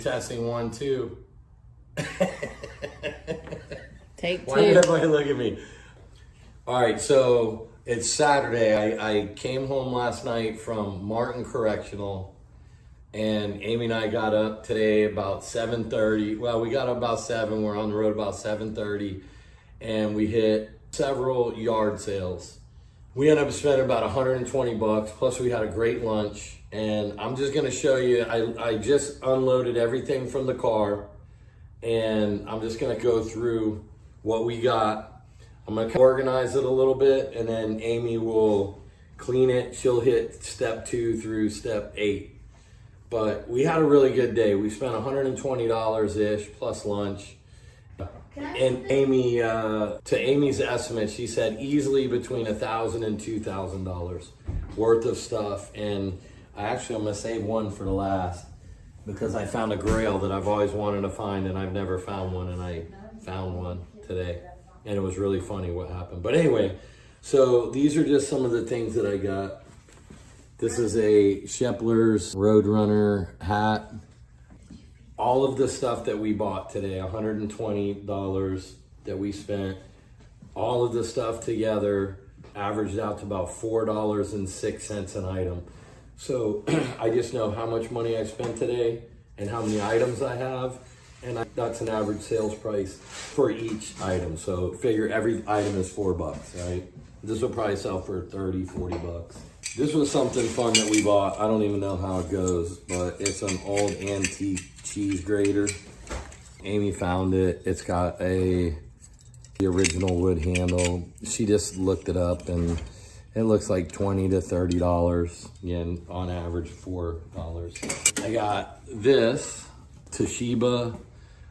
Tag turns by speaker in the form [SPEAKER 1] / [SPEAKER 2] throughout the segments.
[SPEAKER 1] Testing 1, 2.
[SPEAKER 2] Take 2.
[SPEAKER 1] Why did everybody look at me? All right, so it's Saturday. I came home last night from Martin Correctional, and Amy and I got up today about 7:30. Well, we got up about 7. We're on the road about 7:30, and we hit several yard sales. We ended up spending about 120 bucks, plus we had a great lunch. And I'm just gonna show you, I just unloaded everything from the car, and I'm just gonna go through what we got. I'm gonna organize it a little bit, and then Amy will clean it. She'll hit step 2 through step 8. But we had a really good day. We spent $120-ish plus lunch. And Amy, to Amy's estimate, she said easily between $1,000 and $2,000 worth of stuff. And I'm gonna save one for the last, because I found a grail that I've always wanted to find, and I've never found one, and I found one today. And it was really funny what happened. But anyway, so these are just some of the things that I got. This is a Shepler's Roadrunner hat. All of the stuff that we bought today, $120 that we spent, all of the stuff together averaged out to about $4.06 an item. So I just know how much money I spent today and how many items I have, and that's an average sales price for each item. So figure every item is $4, right? This will probably sell for 30, 40 bucks. This was something fun that we bought. I don't even know how it goes, but it's an old antique cheese grater. Amy found it. It's got the original wood handle. She just looked it up, and it looks like $20 to $30. Again, on average, $4. I got this Toshiba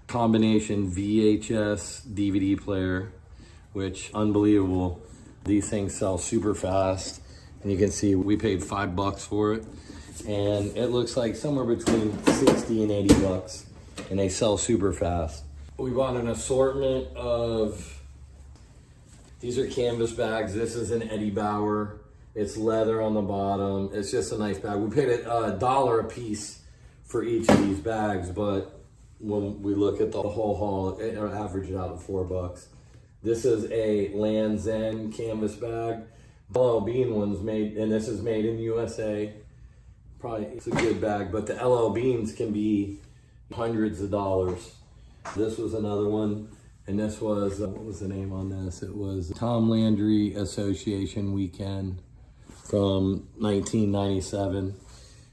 [SPEAKER 1] combination VHS DVD player, which unbelievable. These things sell super fast. And you can see we paid $5 for it. And it looks like somewhere between 60 and 80 bucks. And they sell super fast. We bought an assortment of, these are canvas bags. This is an Eddie Bauer. It's leather on the bottom. It's just a nice bag. We paid $1 a piece for each of these bags, but when we look at the whole haul, it averaged out at $4. This is a Land's End canvas bag. LL Bean one's made, and this is made in USA. Probably it's a good bag, but the LL Beans can be hundreds of dollars. This was another one, and this was, what was the name on this? It was Tom Landry Association Weekend from 1997.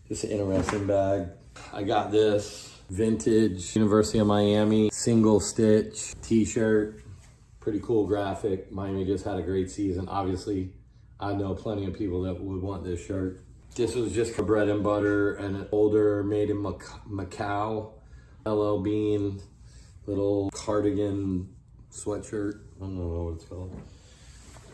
[SPEAKER 1] Just an interesting bag. I got this vintage University of Miami single stitch t-shirt. Pretty cool graphic. Miami just had a great season. Obviously, I know plenty of people that would want this shirt. This was just for bread and butter, and an older made in Macau LL Bean little cardigan sweatshirt. I don't know what it's called.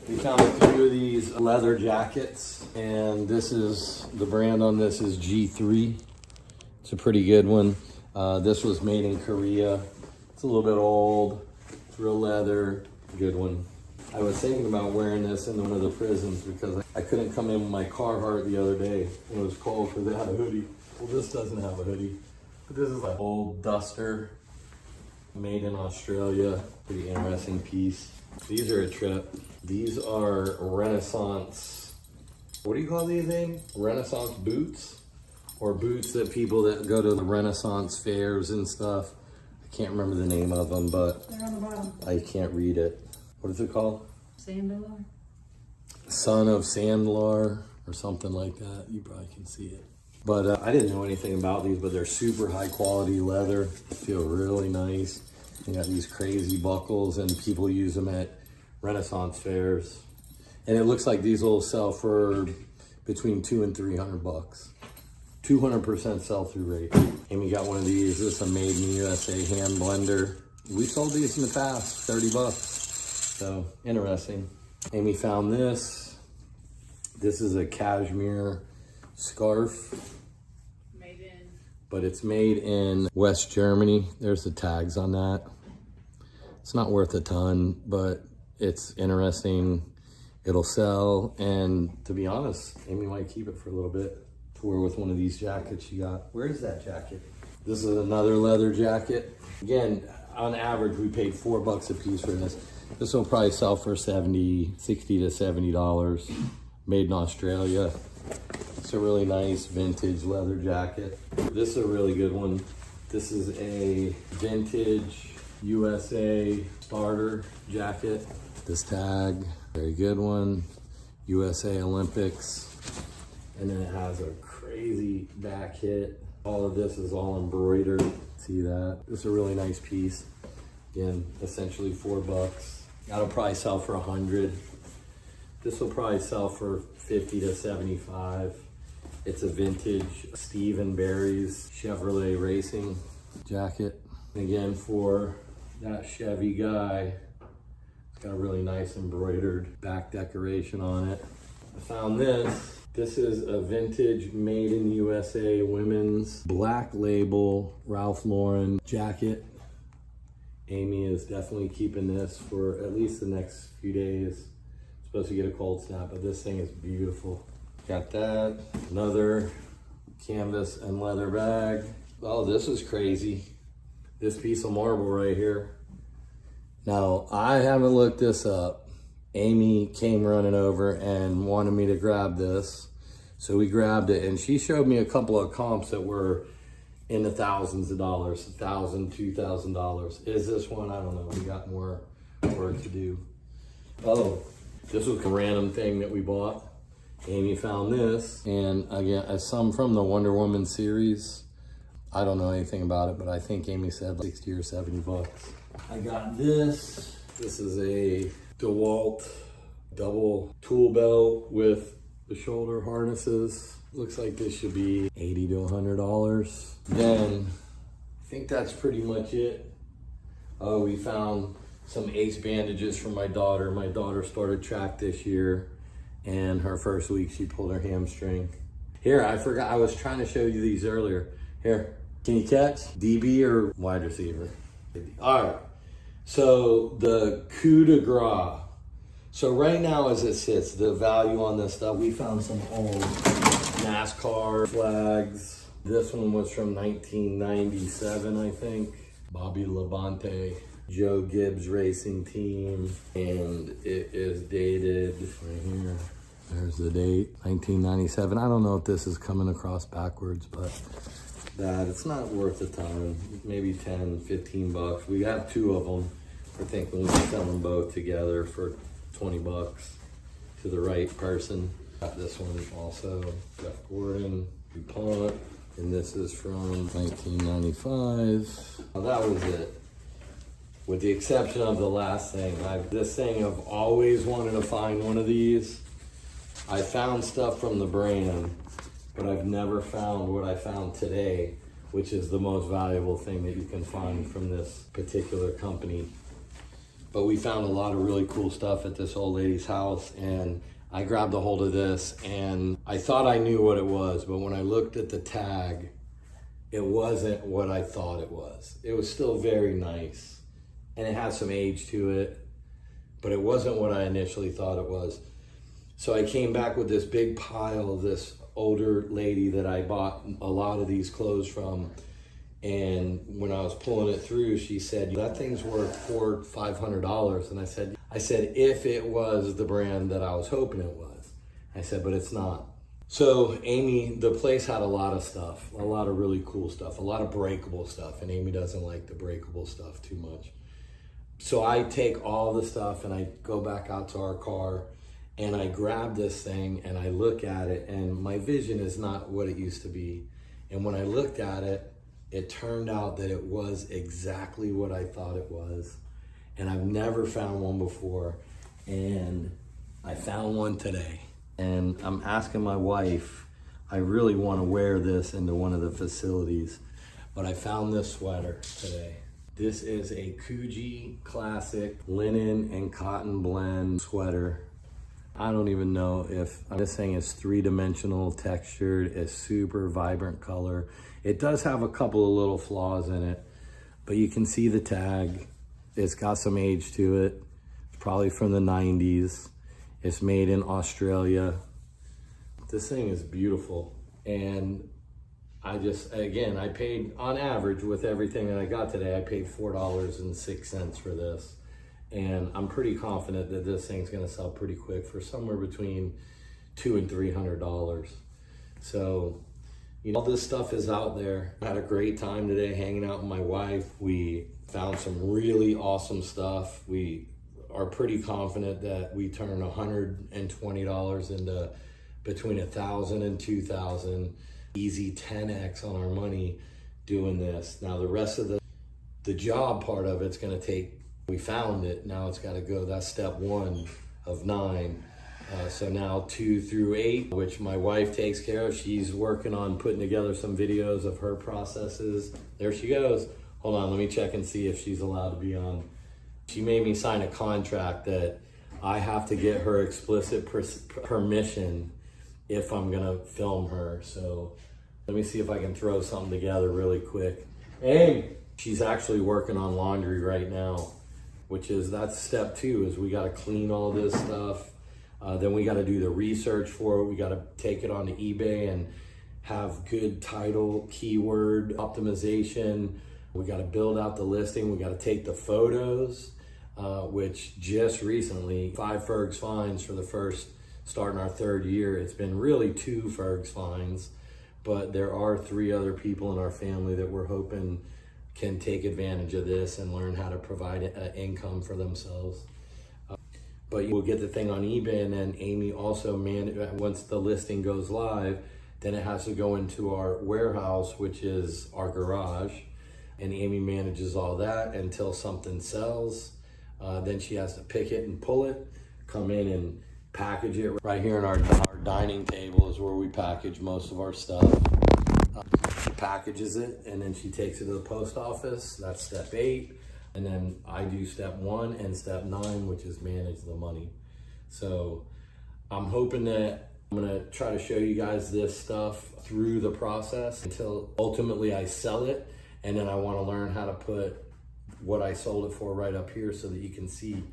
[SPEAKER 1] We found a few of these leather jackets, and this is, the brand on this is G3. It's a pretty good one. This was made in Korea. It's a little bit old. It's real leather, good one. I was thinking about wearing this in one of the prisons because I couldn't come in with my Carhartt the other day. It was cold because it had a hoodie. Well, this doesn't have a hoodie, but this is like old duster made in Australia. Pretty interesting piece. These are a trip. These are Renaissance, what do you call these things? Renaissance boots? Or boots that people that go to the Renaissance fairs and stuff. I can't remember the name of them, but
[SPEAKER 2] They're on the bottom.
[SPEAKER 1] I can't read it. What is it called?
[SPEAKER 2] Sandalwood.
[SPEAKER 1] Son of Sandlar or something like that. You probably can see it. But I didn't know anything about these, but they're super high quality leather. They feel really nice. You got these crazy buckles, and people use them at Renaissance fairs. And it looks like these will sell for between $200 and $300. 200% sell-through rate. Amy got one of these. This is a made in USA hand blender. We sold these in the past, 30 bucks. So interesting. Amy found this. This is a cashmere scarf.
[SPEAKER 2] Made in.
[SPEAKER 1] But it's made in West Germany. There's the tags on that. It's not worth a ton, but it's interesting. It'll sell, and to be honest, Amy might keep it for a little bit to wear with one of these jackets she got. Where is that jacket? This is another leather jacket. Again, on average, we paid $4 a piece for this. This will probably sell for $60 to $70. Made in Australia. It's a really nice vintage leather jacket. This is a really good one. This is a vintage USA starter jacket. This tag, very good one. USA Olympics. And then it has a crazy back hit. All of this is all embroidered. See that? This is a really nice piece. Again, essentially $4. That'll probably sell for 100. This will probably sell for 50 to 75. It's a vintage Steve and Barry's Chevrolet racing jacket. Again, for that Chevy guy, it's got a really nice embroidered back decoration on it. I found this. This is a vintage made in USA women's black label Ralph Lauren jacket. Amy is definitely keeping this for at least the next few days. Supposed to get a cold snap, but this thing is beautiful. Got that. Another canvas and leather bag. Oh, this is crazy. This piece of marble right here. Now, I haven't looked this up. Amy came running over and wanted me to grab this. So we grabbed it, and she showed me a couple of comps that were in the thousands of dollars, $1,000, $2,000. Is this one? I don't know. We got more work to do. Oh, this was a random thing that we bought. Amy found this, and again, some from the Wonder Woman series. I don't know anything about it, but I think Amy said like 60 or 70 bucks. I got this. This is a DeWalt double tool belt with the shoulder harnesses. Looks like this should be $80 to $100. Then, I think that's pretty much it. Oh, we found some ace bandages for my daughter. My daughter started track this year, and her first week she pulled her hamstring. Here, I forgot, I was trying to show you these earlier. Here, can you catch? DB or wide receiver? All right, so the coup de grace. So right now as it sits, the value on this stuff, we found some old NASCAR flags. This one was from 1997, I think. Bobby Labonte, Joe Gibbs Racing Team, and it is dated right here. There's the date, 1997. I don't know if this is coming across backwards, but that it's not worth the time. Maybe 10, 15 bucks. We got two of them. We're thinking we can sell them both together for 20 bucks to the right person. Got this one also, Jeff Gordon, DuPont, and this is from 1995. Well, that was it. With the exception of the last thing. This thing, I've always wanted to find one of these. I found stuff from the brand, but I've never found what I found today, which is the most valuable thing that you can find from this particular company. But we found a lot of really cool stuff at this old lady's house, and I grabbed a hold of this, and I thought I knew what it was, but when I looked at the tag, it wasn't what I thought it was. It was still very nice, and it had some age to it, but it wasn't what I initially thought it was. So I came back with this big pile of this older lady that I bought a lot of these clothes from. And when I was pulling it through, she said, that thing's worth $400, $500. And I said, if it was the brand that I was hoping it was. I said, but it's not. So Amy, the place had a lot of stuff, a lot of really cool stuff, a lot of breakable stuff. And Amy doesn't like the breakable stuff too much. So I take all the stuff and I go back out to our car and I grab this thing and I look at it, and my vision is not what it used to be. And when I looked at it, it turned out that it was exactly what I thought it was. And I've never found one before. And I found one today. And I'm asking my wife, I really want to wear this into one of the facilities, but I found this sweater today. This is a Coogee Classic linen and cotton blend sweater. I don't even know if this thing is 3-dimensional textured, it's super vibrant color. It does have a couple of little flaws in it, but you can see the tag. It's got some age to it. It's probably from the 90s. It's made in Australia. This thing is beautiful. And I paid on average with everything that I got today, I paid $4.06 for this. And I'm pretty confident that this thing's gonna sell pretty quick for somewhere between $200 and $300. So, all this stuff is out there. I had a great time today hanging out with my wife. We found some really awesome stuff. We are pretty confident that we turn $120 into between $1,000 and $2,000. Easy 10x on our money doing this. Now the rest of the job part of it's gonna take, we found it, now it's gotta go, that's step 1 of 9. So now 2 through 8, which my wife takes care of. She's working on putting together some videos of her processes. There she goes. Hold on, let me check and see if she's allowed to be on. She made me sign a contract that I have to get her explicit permission if I'm gonna film her. So let me see if I can throw something together really quick. Hey, she's actually working on laundry right now, that's step 2, is we gotta clean all this stuff. Then we gotta do the research for it. We gotta take it onto eBay and have good title, keyword optimization. We gotta build out the listing. We gotta take the photos, which just recently, 5 Fergs finds for the first, starting our 3rd year. It's been really 2 Fergs finds, but there are 3 other people in our family that we're hoping can take advantage of this and learn how to provide income for themselves. But we'll get the thing on eBay, and then Amy also, once the listing goes live, then it has to go into our warehouse, which is our garage, and Amy manages all that until something sells. Then she has to pick it and pull it, come in and package it. Right here in our dining table is where we package most of our stuff. She packages it, and then she takes it to the post office. That's step 8. And then I do step 1 and step 9, which is manage the money. So I'm hoping that I'm gonna try to show you guys this stuff through the process until ultimately I sell it. And then I wanna learn how to put what I sold it for right up here so that you can see.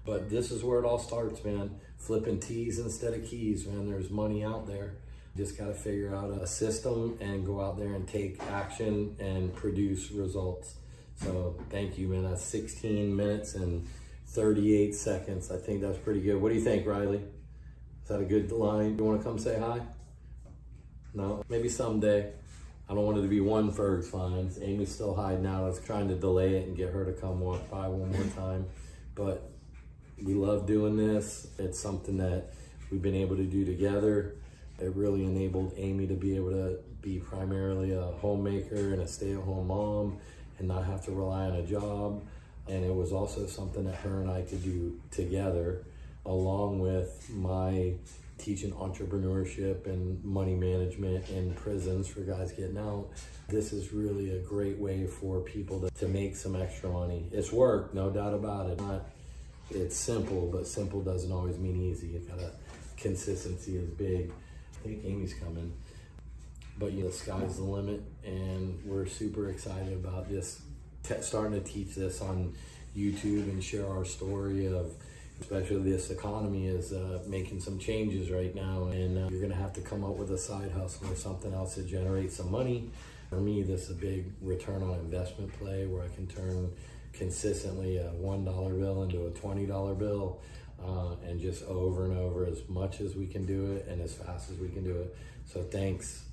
[SPEAKER 1] But this is where it all starts, man. Flipping T's instead of keys, man. There's money out there. Just gotta figure out a system and go out there and take action and produce results. So thank you, man. That's 16 minutes and 38 seconds. I think that's pretty good. What do you think, Riley? Is that a good line? You wanna come say hi? No, maybe someday. I don't want it to be 1 Fergs finds. Amy's still hiding out. I was trying to delay it and get her to come walk by one more time. But we love doing this. It's something that we've been able to do together. It really enabled Amy to be able to be primarily a homemaker and a stay-at-home mom and not have to rely on a job. And it was also something that her and I could do together, along with my teaching entrepreneurship and money management in prisons for guys getting out. This is really a great way for people to make some extra money. It's work, no doubt about it. It's simple, but simple doesn't always mean easy. Consistency is big. I think Amy's coming. But the sky's the limit, and we're super excited about this, starting to teach this on YouTube and share our story of, especially this economy is making some changes right now, and you're gonna have to come up with a side hustle or something else to generate some money. For me, this is a big return on investment play where I can turn consistently a $1 bill into a $20 bill, and just over and over as much as we can do it and as fast as we can do it. So thanks